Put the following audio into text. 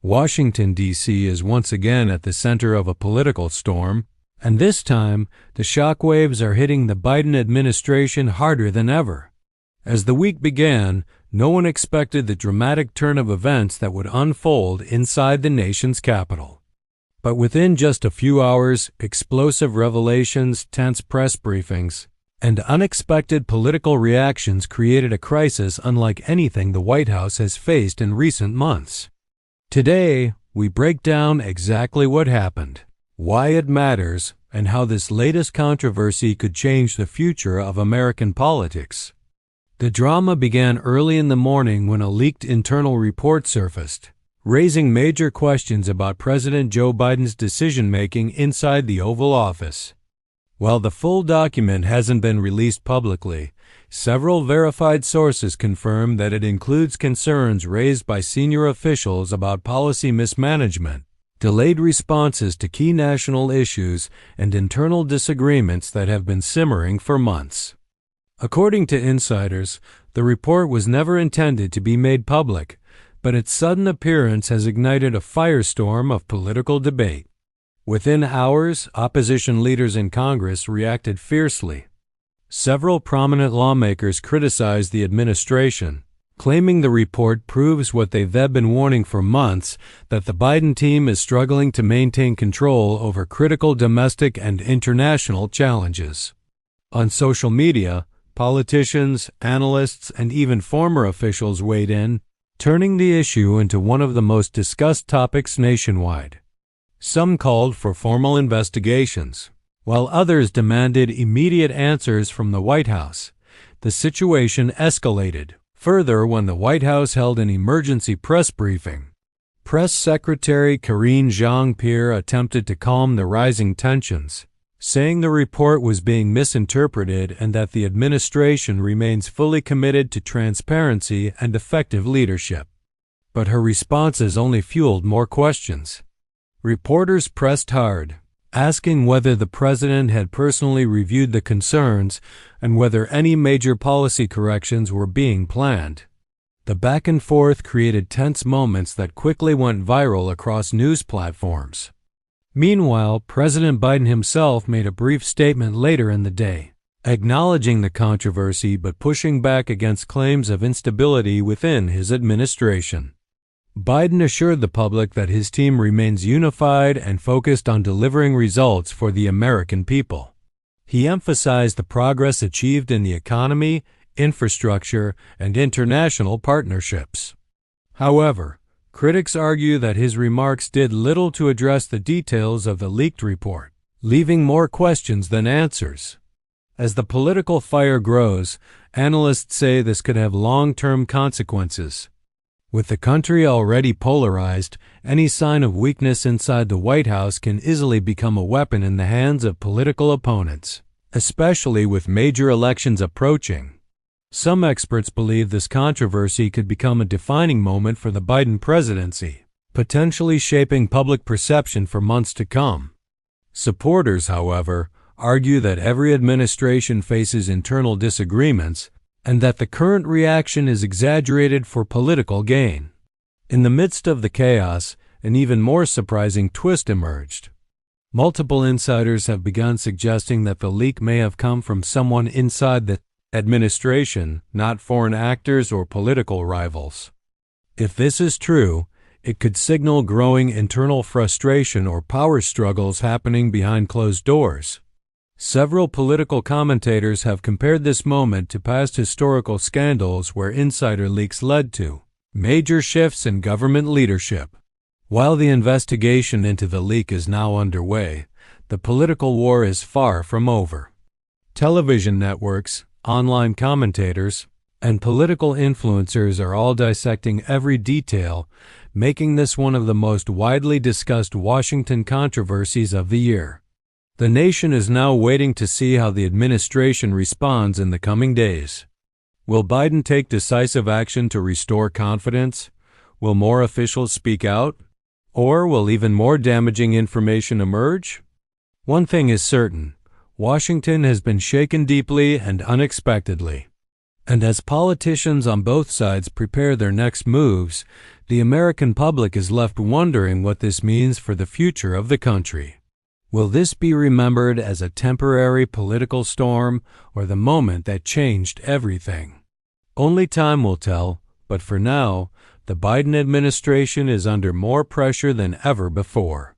Washington, D.C. is once again at the center of a political storm, and this time the shockwaves are hitting the Biden administration harder than ever. As the week began, no one expected the dramatic turn of events that would unfold inside the nation's capital. But within just a few hours, explosive revelations, tense press briefings, and unexpected political reactions created a crisis unlike anything the White House has faced in recent months. Today, we break down exactly what happened, why it matters, and how this latest controversy could change the future of American politics. The drama began early in the morning when a leaked internal report surfaced, raising major questions about President Joe Biden's decision-making inside the Oval Office. While the full document hasn't been released publicly, several verified sources confirm that it includes concerns raised by senior officials about policy mismanagement, delayed responses to key national issues, and internal disagreements that have been simmering for months. According to insiders, the report was never intended to be made public, but its sudden appearance has ignited a firestorm of political debate. Within hours, opposition leaders in Congress reacted fiercely. Several prominent lawmakers criticized the administration, claiming the report proves what they've been warning for months, that the Biden team is struggling to maintain control over critical domestic and international challenges. On social media, politicians, analysts, and even former officials weighed in, turning the issue into one of the most discussed topics nationwide. Some called for formal investigations, while others demanded immediate answers from the White House. The situation escalated further when the White House held an emergency press briefing. Press Secretary Karine Jean-Pierre attempted to calm the rising tensions, saying the report was being misinterpreted and that the administration remains fully committed to transparency and effective leadership. But her responses only fueled more questions. Reporters pressed hard, asking whether the president had personally reviewed the concerns and whether any major policy corrections were being planned. The back and forth created tense moments that quickly went viral across news platforms. Meanwhile, President Biden himself made a brief statement later in the day, acknowledging the controversy but pushing back against claims of instability within his administration. Biden assured the public that his team remains unified and focused on delivering results for the American people. He emphasized the progress achieved in the economy, infrastructure, and international partnerships. However, critics argue that his remarks did little to address the details of the leaked report, leaving more questions than answers. As the political fire grows, analysts say this could have long-term consequences. With the country already polarized, any sign of weakness inside the White House can easily become a weapon in the hands of political opponents, especially with major elections approaching. Some experts believe this controversy could become a defining moment for the Biden presidency, potentially shaping public perception for months to come. Supporters, however, argue that every administration faces internal disagreements and that the current reaction is exaggerated for political gain. In the midst of the chaos, an even more surprising twist emerged. Multiple insiders have begun suggesting that the leak may have come from someone inside the administration, not foreign actors or political rivals. If this is true, it could signal growing internal frustration or power struggles happening behind closed doors. Several political commentators have compared this moment to past historical scandals where insider leaks led to major shifts in government leadership. While the investigation into the leak is now underway, the political war is far from over. Television networks, online commentators, and political influencers are all dissecting every detail, making this one of the most widely discussed Washington controversies of the year. The nation is now waiting to see how the administration responds in the coming days. Will Biden take decisive action to restore confidence? Will more officials speak out? Or will even more damaging information emerge? One thing is certain: Washington has been shaken deeply and unexpectedly. And as politicians on both sides prepare their next moves, The American public is left wondering what this means for the future of the country. Will this be remembered as a temporary political storm or the moment that changed everything? Only time will tell, but for now, the Biden administration is under more pressure than ever before.